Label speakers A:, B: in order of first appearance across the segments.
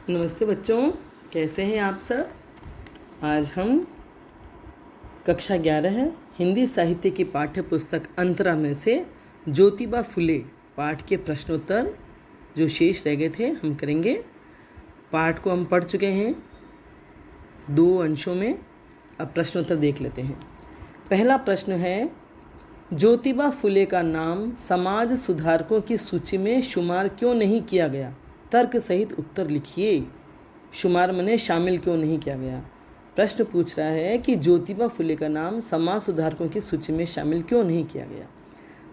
A: नमस्ते बच्चों, कैसे हैं आप सब। आज हम कक्षा 11 हिंदी साहित्य की पाठ्य पुस्तक अंतरा में से ज्योतिबा फुले पाठ के प्रश्नोत्तर जो शेष रह गए थे हम करेंगे। पाठ को हम पढ़ चुके हैं 2 अंशों में। अब प्रश्नोत्तर देख लेते हैं। पहला प्रश्न है, ज्योतिबा फुले का नाम समाज सुधारकों की सूची में शुमार क्यों नहीं किया गया? तर्क सहित उत्तर लिखिए। शुमार मने शामिल क्यों नहीं किया गया। प्रश्न पूछ रहा है कि ज्योतिबा फुले का नाम समाज सुधारकों की सूची में शामिल क्यों नहीं किया गया।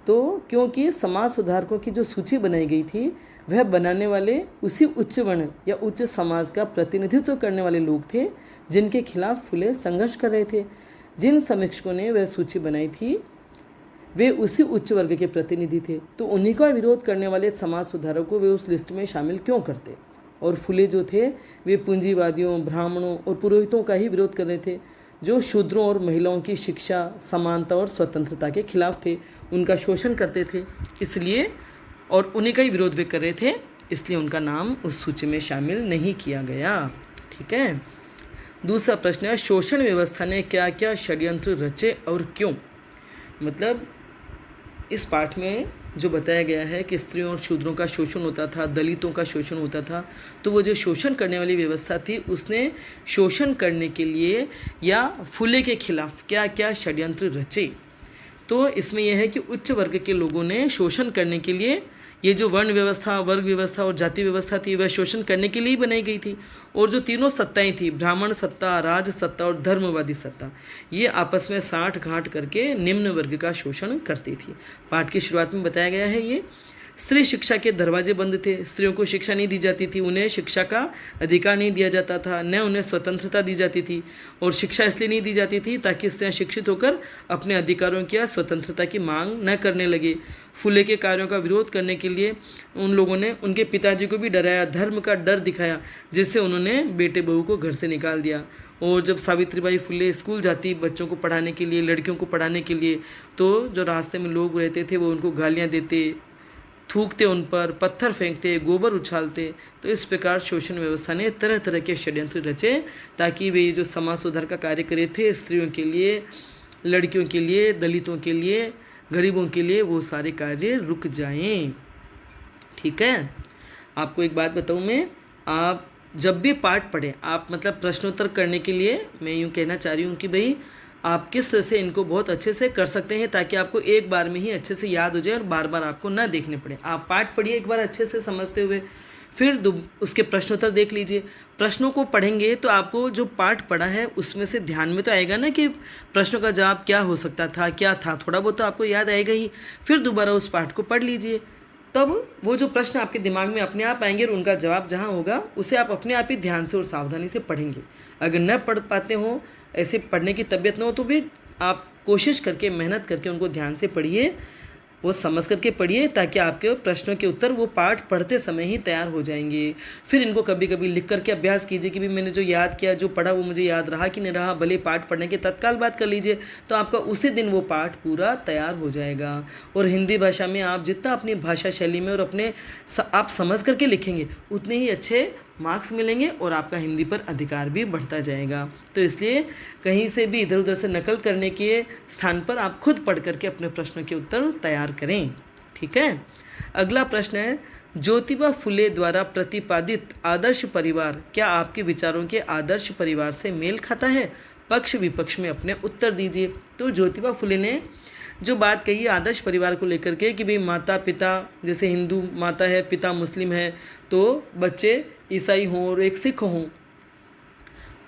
A: तो क्योंकि समाज सुधारकों की जो सूची बनाई गई थी वह बनाने वाले उसी उच्च वर्ण या उच्च समाज का प्रतिनिधित्व करने वाले लोग थे जिनके खिलाफ फुले संघर्ष कर रहे थे। जिन समीक्षकों ने वह सूची बनाई थी वे उसी उच्च वर्ग के प्रतिनिधि थे, तो उन्हीं का विरोध करने वाले समाज सुधारकों को वे उस लिस्ट में शामिल क्यों करते। और फुले जो थे वे पूंजीवादियों, ब्राह्मणों और पुरोहितों का ही विरोध कर रहे थे जो शूद्रों और महिलाओं की शिक्षा, समानता और स्वतंत्रता के खिलाफ थे, उनका शोषण करते थे। इसलिए और उन्हीं का ही विरोध वे कर रहे थे, इसलिए उनका नाम उस सूची में शामिल नहीं किया गया। ठीक है। दूसरा प्रश्न है, शोषण व्यवस्था ने क्या क्या षड्यंत्र रचे और क्यों। मतलब इस पाठ में जो बताया गया है कि स्त्रियों और शूद्रों का शोषण होता था, दलितों का शोषण होता था, तो वो जो शोषण करने वाली व्यवस्था थी उसने शोषण करने के लिए या फुले के खिलाफ क्या क्या षड्यंत्र रचे। तो इसमें यह है कि उच्च वर्ग के लोगों ने शोषण करने के लिए, ये जो वर्ण व्यवस्था, वर्ग व्यवस्था और जाति व्यवस्था थी वह शोषण करने के लिए ही बनाई गई थी। और जो तीनों सत्ताएं थी, ब्राह्मण सत्ता, राज सत्ता और धर्मवादी सत्ता, ये आपस में साठ गांठ करके निम्न वर्ग का शोषण करती थी। पाठ की शुरुआत में बताया गया है ये स्त्री शिक्षा के दरवाजे बंद थे, स्त्रियों को शिक्षा नहीं दी जाती थी, उन्हें शिक्षा का अधिकार नहीं दिया जाता था, न उन्हें स्वतंत्रता दी जाती थी। और शिक्षा इसलिए नहीं दी जाती थी ताकि स्त्रियां शिक्षित होकर अपने अधिकारों की या स्वतंत्रता की मांग न करने लगे। फुले के कार्यों का विरोध करने के लिए उन लोगों ने उनके पिताजी को भी डराया, धर्म का डर दिखाया, जिससे उन्होंने बेटे बहू को घर से निकाल दिया। और जब सावित्रीबाई फुले स्कूल जाती बच्चों को पढ़ाने के लिए, लड़कियों को पढ़ाने के लिए, तो जो रास्ते में लोग रहते थे वो उनको गालियाँ देते, थूकते, उन पर पत्थर फेंकते, गोबर उछालते। तो इस प्रकार शोषण व्यवस्था ने तरह तरह के षड्यंत्र रचे ताकि वे जो समाज सुधार का कार्य करे थे, स्त्रियों के लिए, लड़कियों के लिए, दलितों के लिए, गरीबों के लिए, वो सारे कार्य रुक जाएं। ठीक है। आपको एक बात बताऊं मैं, आप जब भी पाठ पढ़ें, आप मतलब प्रश्नोत्तर करने के लिए मैं यूँ कहना चाह रही हूँ कि भाई आप किस तरह से इनको बहुत अच्छे से कर सकते हैं ताकि आपको एक बार में ही अच्छे से याद हो जाए और बार बार आपको ना देखने पड़े। आप पाठ पढ़िए एक बार अच्छे से समझते हुए, फिर उसके प्रश्नोत्तर देख लीजिए। प्रश्नों को पढ़ेंगे तो आपको जो पाठ पढ़ा है उसमें से ध्यान में तो आएगा ना कि प्रश्नों का जवाब क्या हो सकता था, क्या था, थोड़ा बहुत तो आपको याद आएगा ही। फिर दोबारा उस पाठ को पढ़ लीजिए, तब वो जो प्रश्न आपके दिमाग में अपने आप आएंगे और उनका जवाब जहाँ होगा उसे आप अपने आप ही ध्यान से और सावधानी से पढ़ेंगे। अगर न पढ़ पाते हो, ऐसे पढ़ने की तबीयत न हो, तो भी आप कोशिश करके, मेहनत करके उनको ध्यान से पढ़िए, वो समझ करके पढ़िए ताकि आपके प्रश्नों के उत्तर वो पाठ पढ़ते समय ही तैयार हो जाएंगे। फिर इनको कभी कभी लिख करके अभ्यास कीजिए कि भी मैंने जो याद किया, जो पढ़ा, वो मुझे याद रहा कि नहीं रहा। भले पाठ पढ़ने के तत्काल बात कर लीजिए तो आपका उसी दिन वो पाठ पूरा तैयार हो जाएगा। और हिंदी भाषा में आप जितना अपनी भाषा शैली में और अपने आप समझ करके लिखेंगे उतने ही अच्छे मार्क्स मिलेंगे और आपका हिंदी पर अधिकार भी बढ़ता जाएगा। तो इसलिए कहीं से भी इधर उधर से नकल करने के स्थान पर आप खुद पढ़ करके अपने प्रश्नों के उत्तर तैयार करें। ठीक है। अगला प्रश्न है, ज्योतिबा फुले द्वारा प्रतिपादित आदर्श परिवार क्या आपके विचारों के आदर्श परिवार से मेल खाता है? पक्ष विपक्ष में अपने उत्तर दीजिए। तो ज्योतिबा फुले ने जो बात कही आदर्श परिवार को लेकर के कि भाई माता पिता, जैसे हिंदू माता है, पिता मुस्लिम है, तो बच्चे ईसाई हों और एक सिख हों।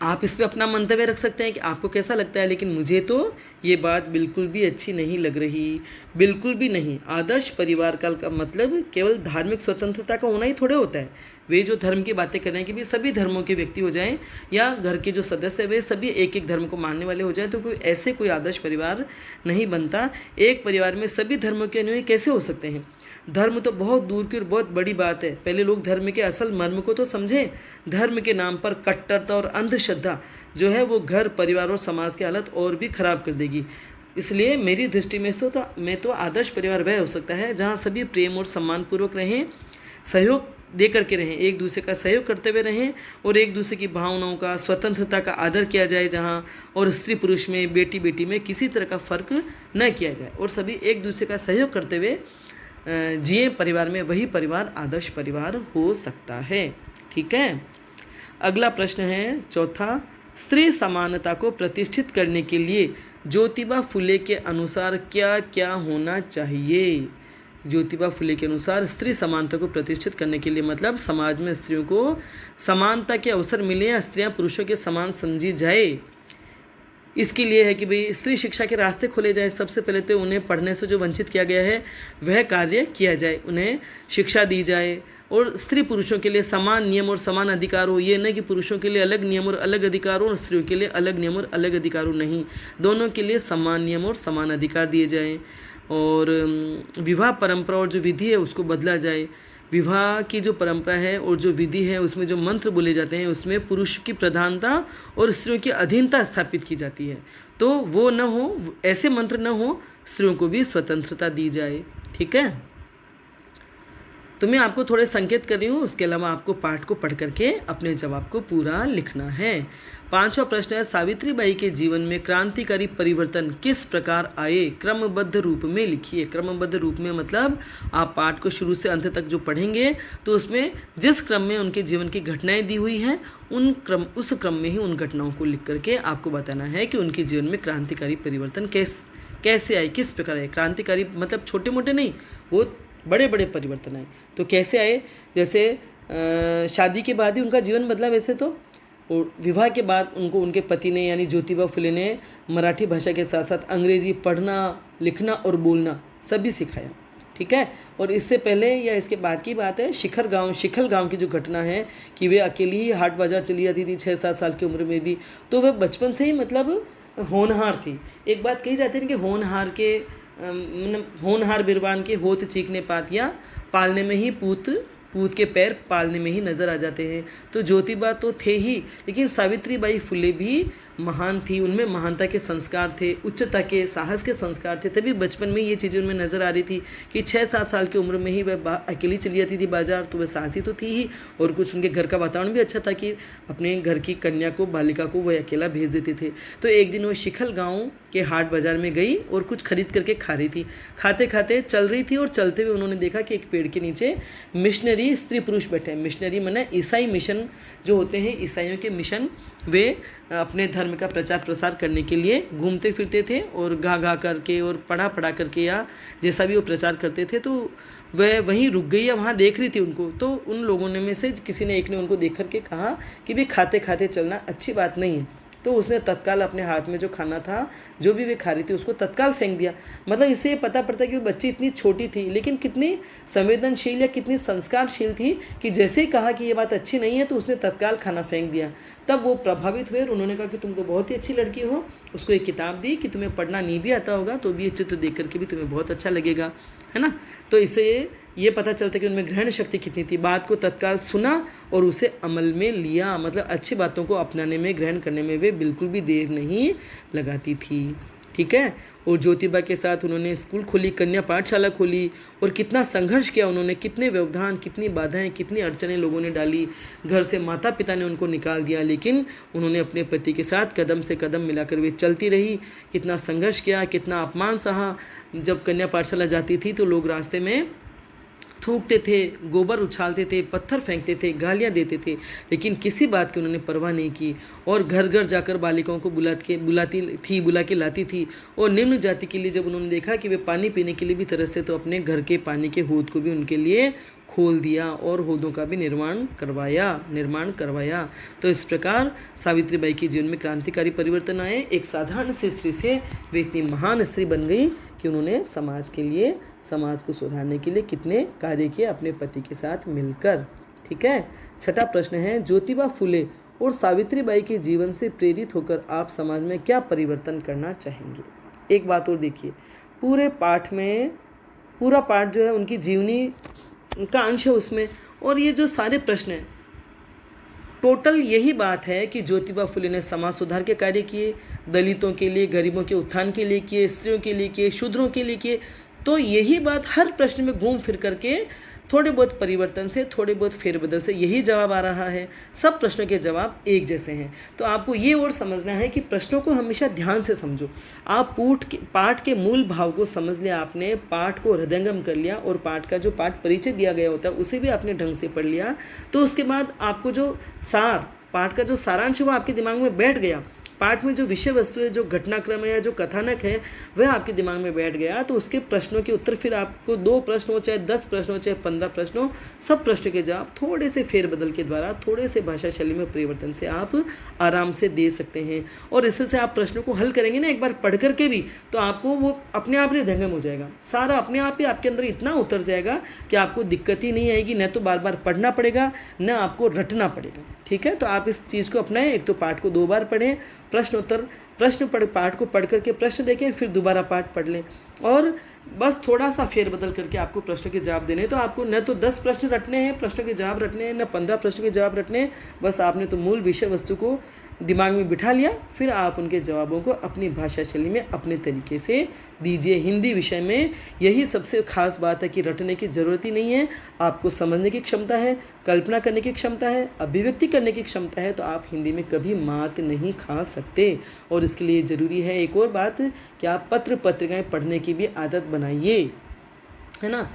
A: आप इस पे अपना मंतव्य रख सकते हैं कि आपको कैसा लगता है, लेकिन मुझे तो ये बात बिल्कुल भी अच्छी नहीं लग रही, बिल्कुल भी नहीं। आदर्श परिवार का मतलब केवल धार्मिक स्वतंत्रता का होना ही थोड़े होता है। वे जो धर्म की बातें कर रहे हैं कि भी सभी धर्मों के व्यक्ति हो जाएं या घर के जो सदस्य वे सभी एक एक धर्म को मानने वाले हो जाएं, तो कोई आदर्श परिवार नहीं बनता। एक परिवार में सभी धर्मों के अनुयायी कैसे हो सकते हैं? धर्म तो बहुत दूर की और बहुत बड़ी बात है। पहले लोग धर्म के असल मर्म को तो समझें। धर्म के नाम पर कट्टरता और अंधश्रद्धा जो है वो घर, परिवार और समाज की हालत और भी खराब कर देगी। इसलिए मेरी दृष्टि में आदर्श परिवार वह हो सकता है जहाँ सभी प्रेम और सम्मानपूर्वक रहें, सहयोग दे करके रहें, एक दूसरे का सहयोग करते हुए रहें और एक दूसरे की भावनाओं का, स्वतंत्रता का आदर किया जाए जहाँ, और स्त्री पुरुष में, बेटी बेटी में किसी तरह का फ़र्क न किया जाए और सभी एक दूसरे का सहयोग करते हुए जिए परिवार में, वही परिवार आदर्श परिवार हो सकता है। ठीक है। अगला प्रश्न है चौथा, स्त्री समानता को प्रतिष्ठित करने के लिए ज्योतिबा फुले के अनुसार क्या क्या होना चाहिए? ज्योतिबा फुले के अनुसार स्त्री समानता को प्रतिष्ठित करने के लिए मतलब समाज में स्त्रियों को समानता के अवसर मिले या स्त्रियां पुरुषों के समान समझी जाए, इसके लिए है कि भाई स्त्री शिक्षा के रास्ते खोले जाए। सबसे पहले तो उन्हें पढ़ने से जो वंचित किया गया है वह कार्य किया जाए, उन्हें शिक्षा दी जाए और स्त्री पुरुषों के लिए समान नियम और समान अधिकार हो। ये नहीं कि पुरुषों के लिए अलग नियम और अलग अधिकार हो और स्त्रियों के लिए अलग नियम और अलग अधिकार हो, नहीं, दोनों के लिए समान नियम और समान अधिकार दिए जाएं। और विवाह परंपरा और जो विधि है उसको बदला जाए। विवाह की जो परंपरा है और जो विधि है उसमें जो मंत्र बोले जाते हैं उसमें पुरुष की प्रधानता और स्त्रियों की अधीनता स्थापित की जाती है, तो वो न हो, ऐसे मंत्र न हो, स्त्रियों को भी स्वतंत्रता दी जाए। ठीक है। तो मैं आपको थोड़े संकेत कर रही हूँ, उसके अलावा आपको पाठ को पढ़ करके अपने जवाब को पूरा लिखना है। पांचवा प्रश्न है, सावित्रीबाई के जीवन में क्रांतिकारी परिवर्तन किस प्रकार आए? क्रमबद्ध रूप में लिखिए। क्रमबद्ध रूप में मतलब आप पाठ को शुरू से अंत तक जो पढ़ेंगे तो उसमें जिस क्रम में उनके जीवन की घटनाएं दी हुई हैं उस क्रम में ही उन घटनाओं को लिख करके आपको बताना है कि उनके जीवन में क्रांतिकारी परिवर्तन कैसे आए, किस प्रकार आए। क्रांतिकारी मतलब छोटे मोटे नहीं, बहुत बड़े बड़े परिवर्तन आए। तो कैसे आए? जैसे शादी के बाद ही उनका जीवन बदला वैसे तो, और विवाह के बाद उनको उनके पति ने यानी ज्योतिबा फुले ने मराठी भाषा के साथ साथ अंग्रेजी पढ़ना, लिखना और बोलना सभी सिखाया। ठीक है। और इससे पहले या इसके बाद की बात है, शिखल गांव की जो घटना है कि वे अकेली ही हाट बाजार चली जाती थी 6-7 साल की उम्र में भी, तो वह बचपन से ही मतलब होनहार थी। एक बात कही जाती है कि होनहार बिरबान के होत चीखने पातिया, पालने में ही पूत के पैर पालने में ही नज़र आ जाते हैं। तो ज्योतिबा तो थे ही, लेकिन सावित्रीबाई फुले भी महान थी, उनमें महानता के संस्कार थे, उच्चता के, साहस के संस्कार थे। तभी बचपन में ये चीज़ें उनमें नज़र आ रही थी कि 6-7 साल की उम्र में ही वह अकेली चली जाती थी बाजार, तो वह साहसी तो थी ही, और कुछ उनके घर का वातावरण भी अच्छा था कि अपने घर की कन्या को, बालिका को वह अकेला भेज देते थे। तो एक दिन वो शिखल गाँव के हाट बाजार में गई और कुछ खरीद करके खा रही थी। खाते खाते चल रही थी और चलते हुए उन्होंने देखा कि एक पेड़ के नीचे मिशनरी स्त्री पुरुष बैठे हैं। मिशनरी माने ईसाई मिशन जो होते हैं, ईसाइयों के मिशन, वे अपने धर्म का प्रचार प्रसार करने के लिए घूमते फिरते थे और गा करके और पढ़ा करके या जैसा भी वो प्रचार करते थे। तो वह वहीं रुक गई या वहाँ देख रही थी उनको। तो उन लोगों में से किसी ने एक ने उनको देख करके कहा कि भाई खाते खाते चलना अच्छी बात नहीं है। तो उसने तत्काल अपने हाथ में जो खाना था, जो भी वे खा रही थी, उसको तत्काल फेंक दिया। मतलब इससे ये पता पड़ता है कि वो बच्ची इतनी छोटी थी लेकिन कितनी संवेदनशील या कितनी संस्कारशील थी कि जैसे ही कहा कि ये बात अच्छी नहीं है तो उसने तत्काल खाना फेंक दिया। तब वो प्रभावित हुए और उन्होंने कहा कि तुम तो बहुत ही अच्छी लड़की हो। उसको एक किताब दी कि तुम्हें पढ़ना नहीं भी आता होगा तो भी ये चित्र देख करके भी तुम्हें बहुत अच्छा लगेगा, है ना। तो इससे ये पता चलता है कि उनमें ग्रहण शक्ति कितनी थी। बात को तत्काल सुना और उसे अमल में लिया, मतलब अच्छी बातों को अपनाने में, ग्रहण करने में वे बिल्कुल भी देर नहीं लगाती थी। ठीक है। और ज्योतिबा के साथ उन्होंने स्कूल खोली, कन्या पाठशाला खोली और कितना संघर्ष किया उन्होंने, कितने व्यवधान, कितनी बाधाएं, कितनी अड़चनें लोगों ने डाली। घर से माता पिता ने उनको निकाल दिया लेकिन उन्होंने अपने पति के साथ कदम से कदम मिलाकर वे चलती रही। कितना संघर्ष किया, कितना अपमान सहा। जब कन्या पाठशाला जाती थी तो लोग रास्ते में थूकते थे, गोबर उछालते थे, पत्थर फेंकते थे, गालियाँ देते थे, लेकिन किसी बात की उन्होंने परवाह नहीं की और घर घर जाकर बालिकाओं को बुला के लाती थी। और निम्न जाति के लिए जब उन्होंने देखा कि वे पानी पीने के लिए भी तरसते तो अपने घर के पानी के हौद को भी उनके लिए खोल दिया और हौदों का भी निर्माण करवाया। तो इस प्रकार सावित्रीबाई के जीवन में क्रांतिकारी परिवर्तन आए। एक साधारण सी स्त्री से वे इतनी महान स्त्री बन गई कि उन्होंने समाज के लिए, समाज को सुधारने के लिए कितने कार्य किए अपने पति के साथ मिलकर। ठीक है। छठा प्रश्न है, ज्योतिबा फुले और सावित्रीबाई के जीवन से प्रेरित होकर आप समाज में क्या परिवर्तन करना चाहेंगे? एक बात और देखिए, पूरा पाठ जो है उनकी जीवनी का अंश है उसमें, और ये जो सारे प्रश्न हैं टोटल यही बात है कि ज्योतिबा फुले ने समाज सुधार के कार्य किए, दलितों के लिए, गरीबों के उत्थान के लिए किए, स्त्रियों के लिए किए, शूद्रों के लिए किए। तो यही बात हर प्रश्न में घूम फिर करके थोड़े बहुत परिवर्तन से, थोड़े बहुत फेरबदल से यही जवाब आ रहा है। सब प्रश्नों के जवाब एक जैसे हैं। तो आपको ये और समझना है कि प्रश्नों को हमेशा ध्यान से समझो। आप पाठ के मूल भाव को समझ लिया आपने, पाठ को हृदयंगम कर लिया और पाठ का जो पाठ परिचय दिया गया होता है उसे भी आपने ढंग से पढ़ लिया, तो उसके बाद आपको जो पाठ का जो सारांश है वो आपके दिमाग में बैठ गया। पाठ में जो विषय वस्तु है, जो घटनाक्रम है या जो कथानक है वह आपके दिमाग में बैठ गया, तो उसके प्रश्नों के उत्तर फिर आपको 2 प्रश्न हो, चाहे 10 प्रश्न हो, चाहे 15 प्रश्न हो, सब प्रश्नों के जवाब थोड़े से फेरबदल के द्वारा, थोड़े से भाषा शैली में परिवर्तन से आप आराम से दे सकते हैं। और इससे से आप प्रश्नों को हल करेंगे ना एक बार पढ़ करके भी, तो आपको वो अपने आप हृदयंगम हो जाएगा, सारा अपने आप ही आपके अंदर इतना उतर जाएगा कि आपको दिक्कत ही नहीं आएगी, न तो बार बार पढ़ना पड़ेगा न आपको रटना पड़ेगा। ठीक है, तो आप इस चीज़ को अपनाएं। एक तो पाठ को 2 बार पढ़ें, पाठ को पढ़ करके प्रश्न देखें, फिर दोबारा पाठ पढ़ लें और बस थोड़ा सा फेरबदल करके आपको प्रश्नों के जवाब देने हैं। तो आपको न तो 10 प्रश्न रटने हैं, प्रश्नों के जवाब रटने हैं, न 15 प्रश्नों के जवाब रटने हैं। बस आपने तो मूल विषय वस्तु को दिमाग में बिठा लिया, फिर आप उनके जवाबों को अपनी भाषा शैली में अपने तरीके से दीजिए। हिंदी विषय में यही सबसे खास बात है कि रटने की ज़रूरत ही नहीं है। आपको समझने की क्षमता है, कल्पना करने की क्षमता है, अभिव्यक्ति करने की क्षमता है, तो आप हिंदी में कभी मात नहीं खा सकते। और इसके लिए ज़रूरी है एक और बात कि आप पत्र पत्रिकाएं पढ़ने की भी आदत बनाइए, है ना।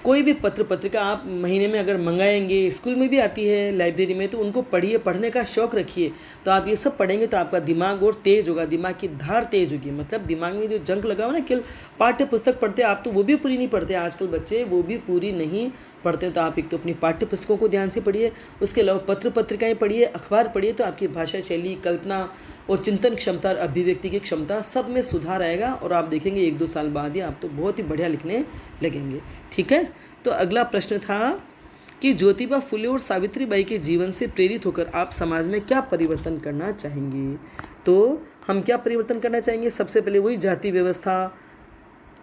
A: कोई भी पत्र पत्रिका आप महीने में अगर मंगाएंगे, स्कूल में भी आती है, लाइब्रेरी में, तो उनको पढ़िए, पढ़ने का शौक़ रखिए। तो आप ये सब पढ़ेंगे तो आपका दिमाग और तेज़ होगा, दिमाग की धार तेज़ होगी, मतलब दिमाग में जो जंक लगा हो ना, केवल पाठ्य पुस्तक पढ़ते आप तो वो भी पूरी नहीं पढ़ते, आजकल बच्चे वो भी पूरी नहीं पढ़ते। तो आप एक तो अपनी पाठ्य पुस्तकों को ध्यान से पढ़िए, उसके अलावा पत्र पत्रिकाएँ पढ़िए, अखबार पढ़िए, तो आपकी भाषा शैली, कल्पना और चिंतन क्षमता और अभिव्यक्ति की क्षमता सब में सुधार आएगा और आप देखेंगे 1-2 साल बाद ही आप तो बहुत ही बढ़िया लिखने लगेंगे। ठीक है, तो अगला प्रश्न था कि ज्योतिबा फुले और सावित्रीबाई के जीवन से प्रेरित होकर आप समाज में क्या परिवर्तन करना चाहेंगे। तो हम क्या परिवर्तन करना चाहेंगे, सबसे पहले वही जाति व्यवस्था,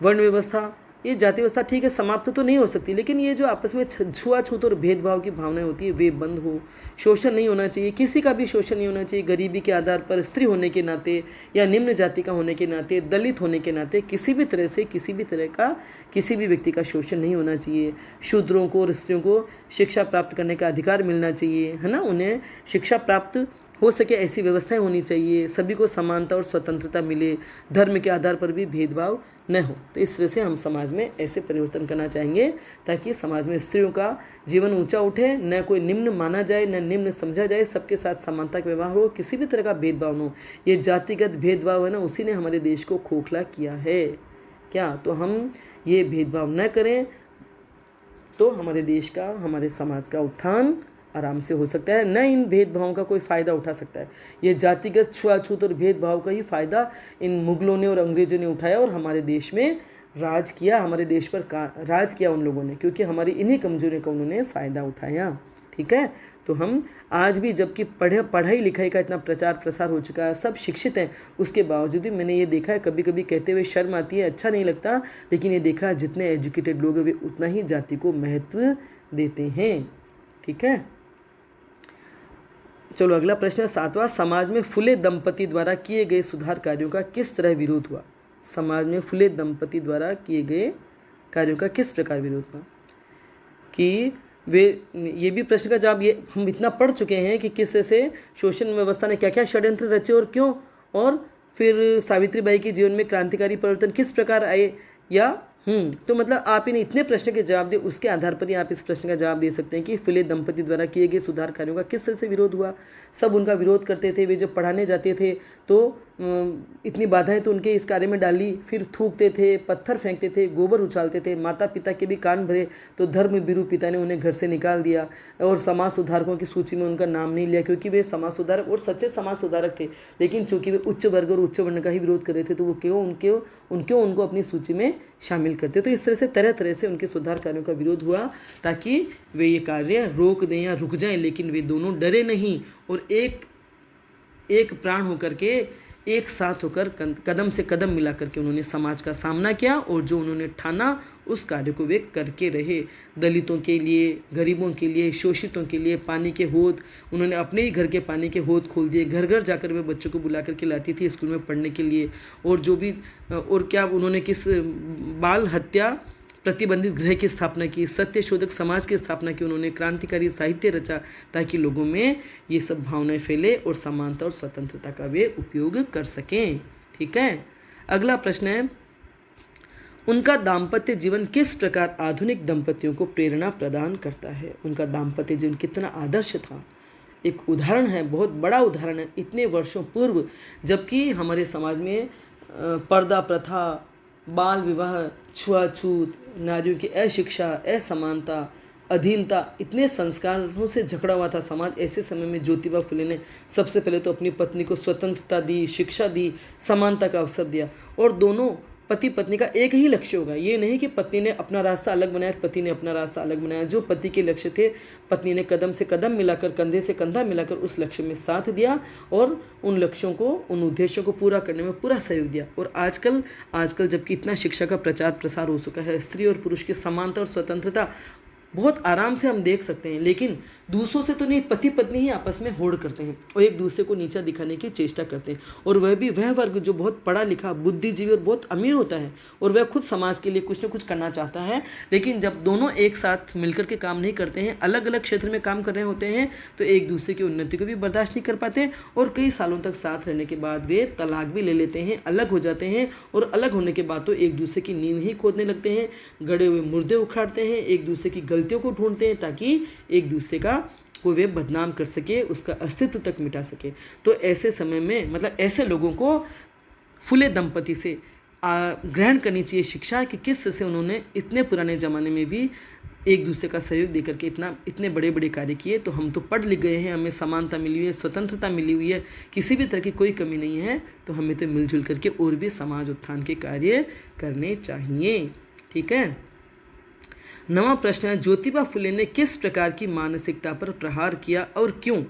A: वर्ण व्यवस्था। ये जाति व्यवस्था ठीक है, समाप्त तो नहीं हो सकती, लेकिन ये जो आपस में छुआछूत और भेदभाव की भावनाएं होती है वे बंद हो। शोषण नहीं होना चाहिए, किसी का भी शोषण नहीं होना चाहिए। गरीबी के आधार पर, स्त्री होने के नाते या निम्न जाति का होने के नाते, दलित होने के नाते किसी भी तरह से किसी भी व्यक्ति का शोषण नहीं होना चाहिए। शूद्रों को और स्त्रियों को शिक्षा प्राप्त करने का अधिकार मिलना चाहिए, है ना। उन्हें शिक्षा प्राप्त हो सके ऐसी व्यवस्थाएं होनी चाहिए। सभी को समानता और स्वतंत्रता मिले, धर्म के आधार पर भी भेदभाव न हो। तो इस तरह से हम समाज में ऐसे परिवर्तन करना चाहेंगे ताकि समाज में स्त्रियों का जीवन ऊंचा उठे, न कोई निम्न माना जाए न निम्न समझा जाए, सबके साथ समानता का व्यवहार हो, किसी भी तरह का भेदभाव न हो। ये जातिगत भेदभाव है ना, उसी ने हमारे देश को खोखला किया है क्या। तो हम ये भेदभाव न करें तो हमारे देश का, हमारे समाज का उत्थान आराम से हो सकता है, न इन भेदभावों का कोई फ़ायदा उठा सकता है। ये जातिगत छुआछूत और भेदभाव का ही फ़ायदा इन मुगलों ने और अंग्रेज़ों ने उठाया और हमारे देश में राज किया, हमारे देश पर राज किया उन लोगों ने, क्योंकि हमारी इन्हीं कमजोरियों का उन्होंने फ़ायदा उठाया। ठीक है, तो हम आज भी, जबकि पढ़ाई लिखाई का इतना प्रचार प्रसार हो चुका है, सब शिक्षित हैं, उसके बावजूद भी मैंने ये देखा है, कभी कभी कहते हुए शर्म आती है, अच्छा नहीं लगता, लेकिन ये देखा जितने एजुकेटेड लोग हैं वे उतना ही जाति को महत्व देते हैं। ठीक है, चलो अगला प्रश्न है 7वां। समाज में फुले दंपति द्वारा किए गए सुधार कार्यों का किस तरह विरोध हुआ। समाज में फुले दंपति द्वारा किए गए कार्यों का किस प्रकार विरोध हुआ। कि वे, ये भी प्रश्न का जवाब ये हम इतना पढ़ चुके हैं कि किस तरह से शोषण व्यवस्था ने क्या क्या षड्यंत्र रचे और क्यों, और फिर सावित्रीबाई के जीवन में क्रांतिकारी परिवर्तन किस प्रकार आए, या तो मतलब आप इन्हें इतने प्रश्न के जवाब दे, उसके आधार पर ही आप इस प्रश्न का जवाब दे सकते हैं कि फुले दंपति द्वारा किए गए सुधार कार्यों का किस तरह से विरोध हुआ। सब उनका विरोध करते थे, वे जब पढ़ाने जाते थे तो इतनी बाधाएं तो उनके इस कार्य में डाली, फिर थूकते थे, पत्थर फेंकते थे, गोबर उछालते थे, माता पिता के भी कान भरे तो धर्मवीरू पिता ने उन्हें घर से निकाल दिया और समाज सुधारकों की सूची में उनका नाम नहीं लिया, क्योंकि वे समाज सुधारक और सच्चे समाज सुधारक थे, लेकिन चूंकि वे उच्च वर्ग और उच्च वर्ण का ही विरोध कर रहे थे तो वो क्यों उनको अपनी सूची में शामिल करते। तो इस तरह से तरह तरह से उनके सुधार कार्यों का विरोध हुआ ताकि वे ये कार्य रोक दें या रुक जाएं, लेकिन वे दोनों डरे नहीं और एक प्राण होकर के, एक साथ होकर, कदम से कदम मिला करके उन्होंने समाज का सामना किया और जो उन्होंने ठाना उस कार्य को वे करके रहे। दलितों के लिए, गरीबों के लिए, शोषितों के लिए पानी के हौद, उन्होंने अपने ही घर के पानी के हौद खोल दिए। घर घर जाकर वे बच्चों को बुला करके लाती थी स्कूल में पढ़ने के लिए। और जो भी, और क्या उन्होंने किस बाल हत्या प्रतिबंधित गृह की स्थापना की, सत्यशोधक समाज की स्थापना की, उन्होंने क्रांतिकारी साहित्य रचा ताकि लोगों में ये सब भावनाएं फैले और समानता और स्वतंत्रता का वे उपयोग कर सकें। ठीक है, अगला प्रश्न है, उनका दाम्पत्य जीवन किस प्रकार आधुनिक दंपतियों को प्रेरणा प्रदान करता है। उनका दाम्पत्य जीवन कितना आदर्श था, एक उदाहरण है, बहुत बड़ा उदाहरण है। इतने वर्षों पूर्व जबकि हमारे समाज में पर्दा प्रथा, बाल विवाह, छुआछूत, नारियों की अशिक्षा, असमानता, अधीनता, इतने संस्कारों से झगड़ा हुआ था समाज, ऐसे समय में ज्योतिबा फुले ने सबसे पहले तो अपनी पत्नी को स्वतंत्रता दी, शिक्षा दी, समानता का अवसर दिया। और दोनों पति पत्नी का एक ही लक्ष्य होगा, ये नहीं कि पत्नी ने अपना रास्ता अलग बनाया, पति ने अपना रास्ता अलग बनाया। जो पति के लक्ष्य थे, पत्नी ने कदम से कदम मिलाकर, कंधे से कंधा मिलाकर उस लक्ष्य में साथ दिया और उन लक्ष्यों को, उन उद्देश्यों को पूरा करने में पूरा सहयोग दिया। और आजकल जबकि इतना शिक्षा का प्रचार प्रसार हो चुका है, स्त्री और पुरुष की समानता और स्वतंत्रता बहुत आराम से हम देख सकते हैं, लेकिन दूसरों से तो नहीं, पति पत्नी ही आपस में होड़ करते हैं और एक दूसरे को नीचा दिखाने की चेष्टा करते हैं। और वह भी वह वर्ग जो बहुत पढ़ा लिखा, बुद्धिजीवी और बहुत अमीर होता है और वह खुद समाज के लिए कुछ न कुछ करना चाहता है, लेकिन जब दोनों एक साथ मिलकर के काम नहीं करते हैं, अलग अलग क्षेत्र में काम कर रहे होते हैं, तो एक दूसरे की उन्नति को भी बर्दाश्त नहीं कर पाते और कई सालों तक साथ रहने के बाद वे तलाक भी ले लेते हैं, अलग हो जाते हैं। और अलग होने के बाद तो एक दूसरे की नींव ही खोदने लगते हैं, गड़े हुए मुर्दे उखाड़ते हैं, एक दूसरे की गलतियों को ढूंढते हैं ताकि एक दूसरे का को वे बदनाम कर सके, उसका अस्तित्व तक मिटा सके। तो ऐसे समय में, मतलब ऐसे लोगों को फुले दंपति से ग्रहण करनी चाहिए शिक्षा कि किस से उन्होंने इतने पुराने ज़माने में भी एक दूसरे का सहयोग देकर के इतने बड़े बड़े कार्य किए। तो हम तो पढ़ लिख गए हैं, हमें समानता मिली हुई है, स्वतंत्रता मिली हुई है, किसी भी तरह की कोई कमी नहीं है, तो हमें तो मिलजुल करके और भी समाज उत्थान के कार्य करने चाहिए। ठीक है, 9वां प्रश्न है, ज्योतिबा फुले ने किस प्रकार की मानसिकता पर प्रहार किया और क्यों।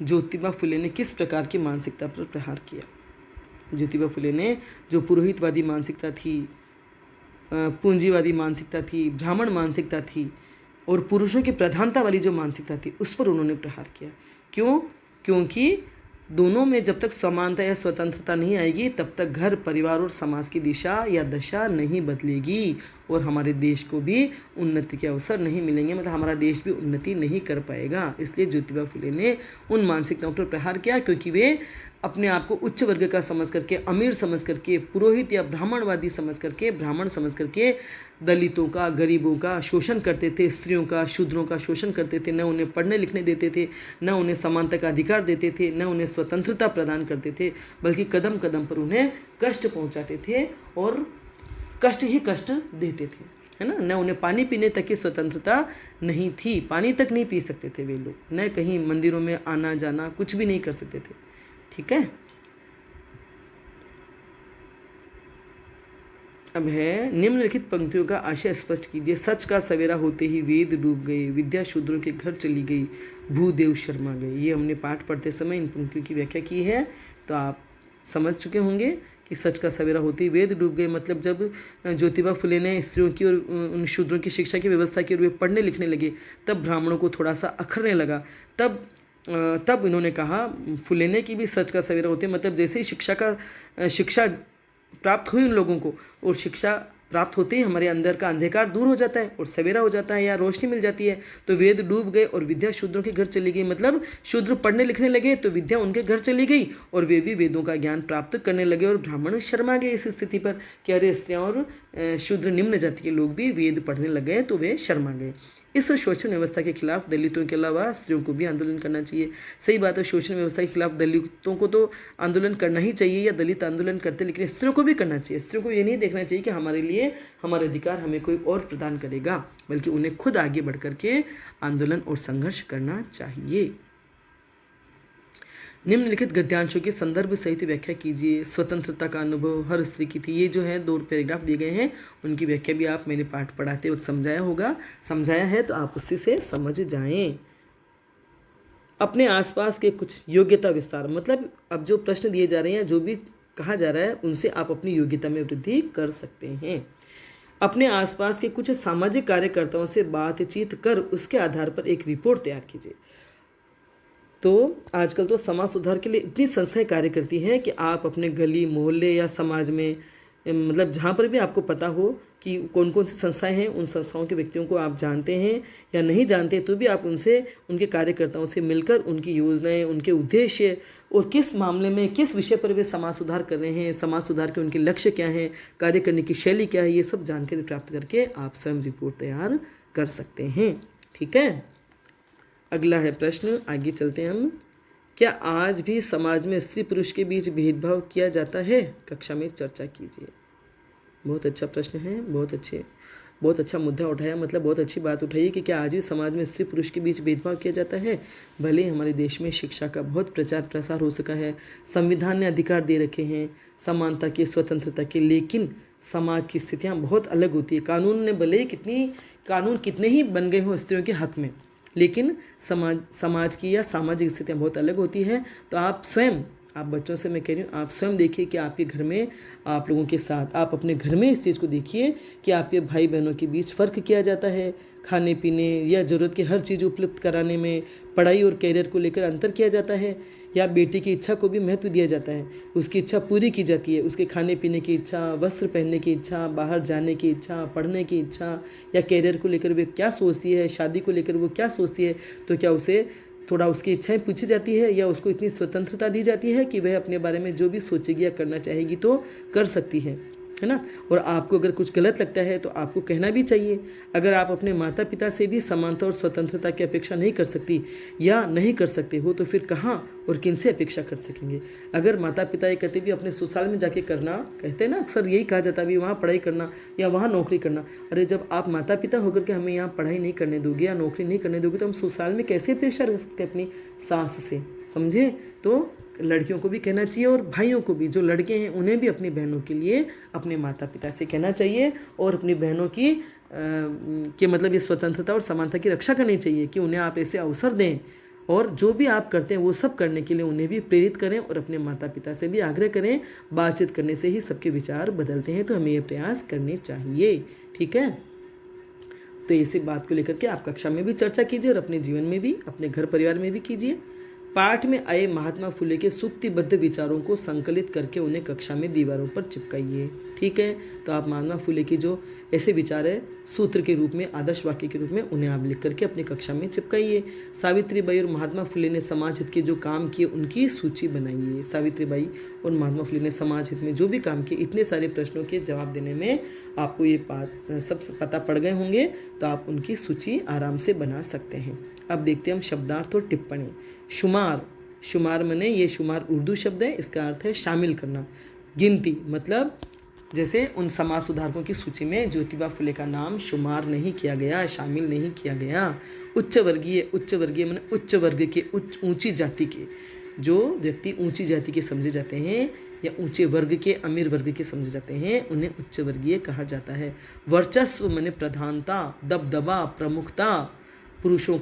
A: ज्योतिबा फुले ने किस प्रकार की मानसिकता पर प्रहार किया। ज्योतिबा फुले ने जो पुरोहितवादी मानसिकता थी, पूंजीवादी मानसिकता थी, ब्राह्मण मानसिकता थी और पुरुषों की प्रधानता वाली जो मानसिकता थी, उस पर उन्होंने प्रहार किया। क्यों? क्योंकि दोनों में जब तक समानता या स्वतंत्रता नहीं आएगी, तब तक घर, परिवार और समाज की दिशा या दशा नहीं बदलेगी और हमारे देश को भी उन्नति के अवसर नहीं मिलेंगे, मतलब हमारा देश भी उन्नति नहीं कर पाएगा। इसलिए ज्योतिबा फुले ने उन मानसिकताओं पर प्रहार किया क्योंकि वे अपने आप को उच्च वर्ग का समझ करके, अमीर समझ करके, पुरोहित या ब्राह्मणवादी समझ करके, ब्राह्मण समझ करके दलितों का, गरीबों का शोषण करते थे, स्त्रियों का, शूद्रों का शोषण करते थे, न उन्हें पढ़ने लिखने देते थे, न उन्हें समानता का अधिकार देते थे, न उन्हें स्वतंत्रता प्रदान करते थे, बल्कि कदम कदम पर उन्हें कष्ट पहुंचाते थे और कष्ट ही कष्ट देते थे, है ना। न उन्हें पानी पीने तक की स्वतंत्रता नहीं थी, पानी तक नहीं पी सकते थे वे लोग, न कहीं मंदिरों में आना जाना, कुछ भी नहीं कर सकते थे। ठीक है, अब है, निम्नलिखित पंक्तियों का आशय स्पष्ट कीजिए। सच का सवेरा होते ही वेद डूब गए, विद्या शूद्रों के घर चली गई, भूदेव शर्मा गए। ये हमने पाठ पढ़ते समय इन पंक्तियों की व्याख्या की है, तो आप समझ चुके होंगे कि सच का सवेरा होते ही वेद डूब गए, मतलब जब ज्योतिबा फुले ने स्त्रियों की और उन शूद्रों की शिक्षा की व्यवस्था की और वे पढ़ने लिखने लगे, तब ब्राह्मणों को थोड़ा सा अखरने लगा। तब इन्होंने कहा, फुले ने कि भी सच का सवेरा होते, मतलब जैसे ही शिक्षा प्राप्त हुई उन लोगों को, और शिक्षा प्राप्त होते ही हमारे अंदर का अंधकार दूर हो जाता है और सवेरा हो जाता है या रोशनी मिल जाती है। तो वेद डूब गए और विद्या शूद्रों के घर चली गई, मतलब शूद्र पढ़ने लिखने लगे तो विद्या उनके घर चली गई और वे भी वेदों का ज्ञान प्राप्त करने लगे। और ब्राह्मण शर्मा गए इस स्थिति पर कि अरे स्त्रियाँ और शूद्र निम्न जाति के लोग भी वेद पढ़ने लगे, तो वे शर्मा गए। इस शोषण व्यवस्था के खिलाफ दलितों के अलावा स्त्रियों को भी आंदोलन करना चाहिए। सही बात है, शोषण व्यवस्था के खिलाफ दलितों को तो आंदोलन करना ही चाहिए या दलित आंदोलन करते, लेकिन स्त्रियों को भी करना चाहिए। स्त्रियों को ये नहीं देखना चाहिए कि हमारे लिए हमारे अधिकार हमें कोई और प्रदान करेगा, बल्कि उन्हें खुद आगे बढ़ करके आंदोलन और संघर्ष करना चाहिए। निम्नलिखित गद्यांशों की संदर्भ सहित व्याख्या कीजिए। स्वतंत्रता का अनुभव हर स्त्री की थी। ये जो है 2 पैराग्राफ दिए गए हैं, उनकी व्याख्या भी आप मैंने पाठ पढ़ाते वक्त समझाया है, तो आप उसी से समझ जाएं। अपने आसपास के कुछ योग्यता विस्तार, मतलब अब जो प्रश्न दिए जा रहे हैं, जो भी कहा जा रहा है, उनसे आप अपनी योग्यता में वृद्धि कर सकते हैं। अपने आसपास के कुछ सामाजिक कार्यकर्ताओं से बातचीत कर उसके आधार पर एक रिपोर्ट तैयार कीजिए। तो आजकल तो समाज सुधार के लिए इतनी संस्थाएं कार्य करती हैं कि आप अपने गली, मोहल्ले या समाज में, मतलब जहाँ पर भी आपको पता हो, कि कौन कौन सी संस्थाएं हैं, उन संस्थाओं के व्यक्तियों को आप जानते हैं या नहीं जानते, तो भी आप उनसे, उनके कार्यकर्ताओं से मिलकर उनकी योजनाएं, उनके उद्देश्य और किस मामले में, किस विषय पर वे समाज सुधार कर रहे हैं, समाज सुधार के उनके लक्ष्य क्या हैं, कार्य करने की शैली क्या है, ये सब जानकारी प्राप्त करके आप स्वयं रिपोर्ट तैयार कर सकते हैं। ठीक है, अगला है प्रश्न, आगे चलते हैं हम। क्या आज भी समाज में स्त्री पुरुष के बीच भेदभाव किया जाता है? कक्षा में चर्चा कीजिए। बहुत अच्छा प्रश्न है, बहुत अच्छा मुद्दा उठाया, मतलब बहुत अच्छी बात उठाई कि क्या आज भी समाज में स्त्री पुरुष के बीच भेदभाव किया जाता है? भले ही हमारे देश में शिक्षा का बहुत प्रचार प्रसार हो सका है, संविधान ने अधिकार दे रखे हैं समानता के, स्वतंत्रता के, लेकिन समाज की स्थितियाँ बहुत अलग होती है। कानून कितने ही बन गए हों स्त्रियों के हक में, लेकिन समाज की या सामाजिक स्थितियाँ बहुत अलग होती है। तो आप बच्चों से मैं कह रही हूँ, आप स्वयं देखिए कि आपके घर में, आप लोगों के साथ, आप अपने घर में इस चीज़ को देखिए कि आपके भाई बहनों के बीच फ़र्क किया जाता है, खाने पीने या ज़रूरत की हर चीज़ उपलब्ध कराने में, पढ़ाई और कैरियर को लेकर अंतर किया जाता है, या बेटी की इच्छा को भी महत्व दिया जाता है, उसकी इच्छा पूरी की जाती है, उसके खाने पीने की इच्छा, वस्त्र पहनने की इच्छा, बाहर जाने की इच्छा, पढ़ने की इच्छा, या कैरियर को लेकर वे क्या सोचती है, शादी को लेकर वो क्या सोचती है, तो क्या उसे थोड़ा उसकी इच्छाएं पूछी जाती है, या उसको इतनी स्वतंत्रता दी जाती है कि वह अपने बारे में जो भी सोचेगी या करना चाहेगी तो कर सकती है ना। और आपको अगर कुछ गलत लगता है तो आपको कहना भी चाहिए। अगर आप अपने माता पिता से भी समानता और स्वतंत्रता की अपेक्षा नहीं कर सकती या नहीं कर सकते हो, तो फिर कहाँ और किन से अपेक्षा कर सकेंगे? अगर माता पिता ये कहते भी अपने ससुराल में जाके करना, कहते हैं ना, अक्सर यही कहा जाता है भी वहाँ पढ़ाई करना या वहाँ नौकरी करना। अरे जब आप माता पिता होकर के हमें यहाँ पढ़ाई नहीं करने दोगे या नौकरी नहीं करने दोगे, तो हम ससुराल में कैसे अपेक्षा रख सकते हैं अपनी सास से? समझे? तो लड़कियों को भी कहना चाहिए और भाइयों को भी, जो लड़के हैं उन्हें भी अपनी बहनों के लिए अपने माता पिता से कहना चाहिए, और अपनी बहनों की मतलब ये स्वतंत्रता और समानता की रक्षा करनी चाहिए कि उन्हें आप ऐसे अवसर दें, और जो भी आप करते हैं वो सब करने के लिए उन्हें भी प्रेरित करें, और अपने माता पिता से भी आग्रह करें। बातचीत करने से ही सबके विचार बदलते हैं, तो हमें ये प्रयास करने चाहिए। ठीक है, तो इसी बात को लेकर के आप कक्षा में भी चर्चा कीजिए और अपने जीवन में भी, अपने घर परिवार में भी कीजिए। पाठ में आए महात्मा फुले के सूक्तिबद्ध विचारों को संकलित करके उन्हें कक्षा में दीवारों पर चिपकाइए। ठीक है, तो आप महात्मा फुले की जो ऐसे विचार है सूत्र के रूप में, आदर्श वाक्य के रूप में, उन्हें आप लिख करके अपनी कक्षा में चिपकाइए। सावित्रीबाई और महात्मा फुले ने समाज हित के जो काम किए उनकी सूची बनाइए। सावित्रीबाई और महात्मा फुले ने समाज हित में जो भी काम किए, इतने सारे प्रश्नों के जवाब देने में आपको ये बात सब पता पड़ गए होंगे, तो आप उनकी सूची आराम से बना सकते हैं। अब देखते हैं हम शब्दार्थ और टिप्पणी। शुमार माने, ये शुमार उर्दू शब्द है, इसका अर्थ है शामिल करना। गिनती मतलब जैसे उन समाज सुधारकों की सूची में ज्योतिबा फुले का नाम शुमार नहीं किया गया, शामिल नहीं किया गया। उच्च वर्गीय माने उच्च वर्ग के, ऊंची जाति के, जो व्यक्ति ऊंची जाति के समझे जाते हैं या ऊंचे वर्ग के, अमीर वर्ग के समझे जाते हैं, उन्हें उच्च वर्गीय कहा जाता है। वर्चस्व माने प्रधानता, दबदबा, प्रमुखता, पुरुषों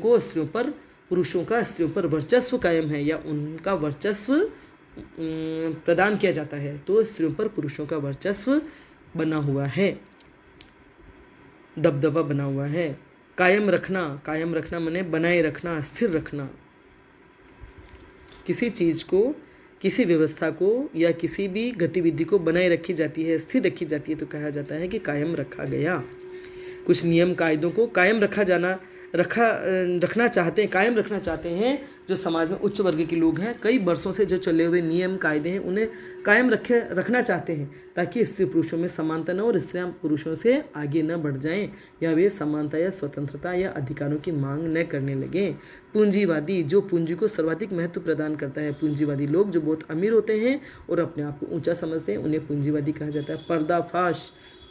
A: का स्त्रियों पर वर्चस्व कायम है या उनका वर्चस्व प्रदान किया जाता है, तो स्त्रियों पर पुरुषों का वर्चस्व बना हुआ है, दबदबा बना हुआ है। कायम रखना माने बनाए रखना, स्थिर रखना। किसी चीज़ को, किसी व्यवस्था को या किसी भी गतिविधि को बनाए रखी जाती है, स्थिर रखी जाती है, तो कहा जाता है कि कायम रखा गया। कुछ नियम कायदों को कायम रखना चाहते हैं जो समाज में उच्च वर्ग के लोग हैं, कई वर्षों से जो चले हुए नियम कायदे हैं उन्हें कायम रखना चाहते हैं, ताकि स्त्री पुरुषों में समानता न हो और स्त्रियां पुरुषों से आगे न बढ़ जाएं, या वे समानता या स्वतंत्रता या अधिकारों की मांग न करने लगें। पूंजीवादी, जो पूंजी को सर्वाधिक महत्व प्रदान करता है। पूंजीवादी लोग जो बहुत अमीर होते हैं और अपने आप को ऊंचा समझते हैं, उन्हें पूंजीवादी कहा जाता है।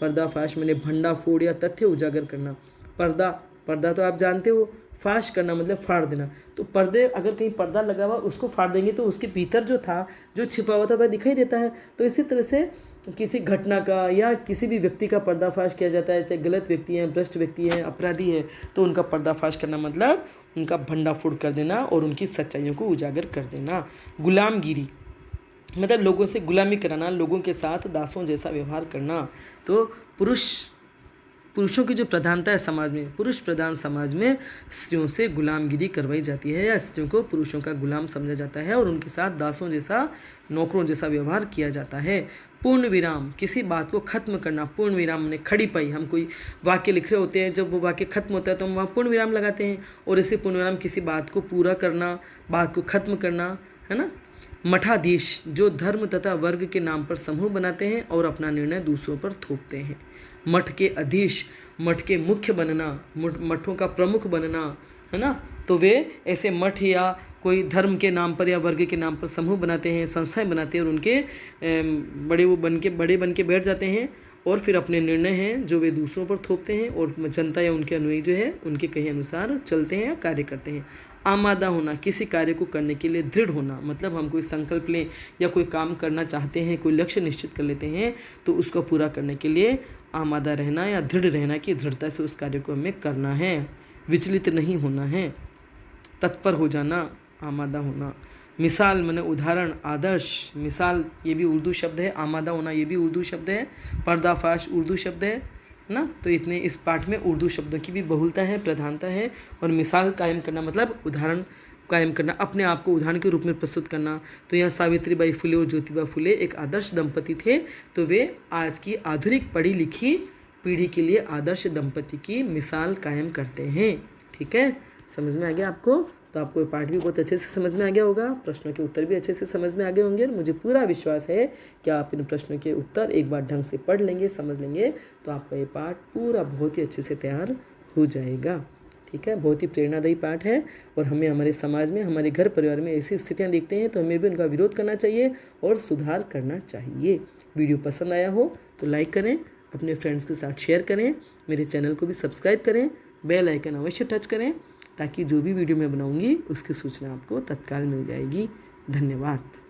A: पर्दाफाश मैंने भंडाफोड़ या तथ्य उजागर करना। पर्दा तो आप जानते हो, फाश करना मतलब फाड़ देना। तो पर्दे, अगर कहीं पर्दा लगा हुआ उसको फाड़ देंगे तो उसके भीतर जो छिपा हुआ था वह दिखाई देता है। तो इसी तरह से किसी घटना का या किसी भी व्यक्ति का पर्दाफाश किया जाता है, चाहे गलत व्यक्ति हैं, भ्रष्ट व्यक्ति हैं, अपराधी है, तो उनका पर्दाफाश करना मतलब उनका भंडाफोड़ कर देना और उनकी सच्चाइयों को उजागर कर देना। गुलामगिरी मतलब लोगों से गुलामी कराना, लोगों के साथ दासों जैसा व्यवहार करना। तो पुरुष पुरुषों की जो प्रधानता है समाज में, पुरुष प्रधान समाज में स्त्रियों से गुलामगिरी करवाई जाती है या स्त्रियों को पुरुषों का गुलाम समझा जाता है और उनके साथ दासों जैसा, नौकरों जैसा व्यवहार किया जाता है। पूर्ण विराम, किसी बात को खत्म करना। पूर्ण विराम ने खड़ी पाई, हम कोई वाक्य लिख रहे होते हैं, जब वो वाक्य खत्म होता है तो हम वहाँ पूर्ण विराम लगाते हैं, और इसे पूर्ण विराम किसी बात को पूरा करना, बात को खत्म करना, है ना। मठाधीश, जो धर्म तथा वर्ग के नाम पर समूह बनाते हैं और अपना निर्णय दूसरों पर थोपते हैं। मठ के अधीश, मठ के मुख्य बनना, मठों का प्रमुख बनना, है ना। तो वे ऐसे मठ या कोई धर्म के नाम पर या वर्ग के नाम पर समूह बनाते हैं, संस्थाएं बनाते हैं और उनके बड़े बन के बैठ जाते हैं और फिर अपने निर्णय हैं जो वे दूसरों पर थोपते हैं और जनता या उनके अनुयायी जो है उनके कहे अनुसार चलते हैं या कार्य करते हैं। आमादा होना, किसी कार्य को करने के लिए दृढ़ होना, मतलब हम कोई संकल्प लें या कोई काम करना चाहते हैं, कोई लक्ष्य निश्चित कर लेते हैं तो उसको पूरा करने के लिए आमादा रहना या दृढ़ रहना कि दृढ़ता से उस कार्य को हमें करना है, विचलित नहीं होना है। तत्पर हो जाना, आमादा होना। मिसाल माने उदाहरण, आदर्श, मिसाल ये भी उर्दू शब्द है, आमादा होना ये भी उर्दू शब्द है, पर्दाफाश उर्दू शब्द है ना। तो इतने इस पाठ में उर्दू शब्दों की भी बहुलता है, प्रधानता है। और मिसाल कायम करना मतलब उदाहरण कायम करना, अपने आप को उदाहरण के रूप में प्रस्तुत करना। तो यहाँ सावित्रीबाई फुले और ज्योतिबा फुले एक आदर्श दंपति थे, तो वे आज की आधुनिक पढ़ी लिखी पीढ़ी के लिए आदर्श दंपति की मिसाल कायम करते हैं। ठीक है, समझ में आ गया आपको? तो आपको ये पाठ भी बहुत अच्छे से समझ में आ गया होगा, प्रश्नों के उत्तर भी अच्छे से समझ में आ गए होंगे। मुझे पूरा विश्वास है कि आप इन प्रश्नों के उत्तर एक बार ढंग से पढ़ लेंगे, समझ लेंगे, तो आपका ये पाठ पूरा बहुत ही अच्छे से तैयार हो जाएगा। ठीक है, बहुत ही प्रेरणादायी पाठ है और हमें हमारे समाज में, हमारे घर परिवार में ऐसी स्थितियाँ देखते हैं तो हमें भी उनका विरोध करना चाहिए और सुधार करना चाहिए। वीडियो पसंद आया हो तो लाइक करें, अपने फ्रेंड्स के साथ शेयर करें, मेरे चैनल को भी सब्सक्राइब करें, बेल आइकन अवश्य टच करें ताकि जो भी वीडियो मैं बनाऊंगी उसकी सूचना आपको तत्काल मिल जाएगी। धन्यवाद।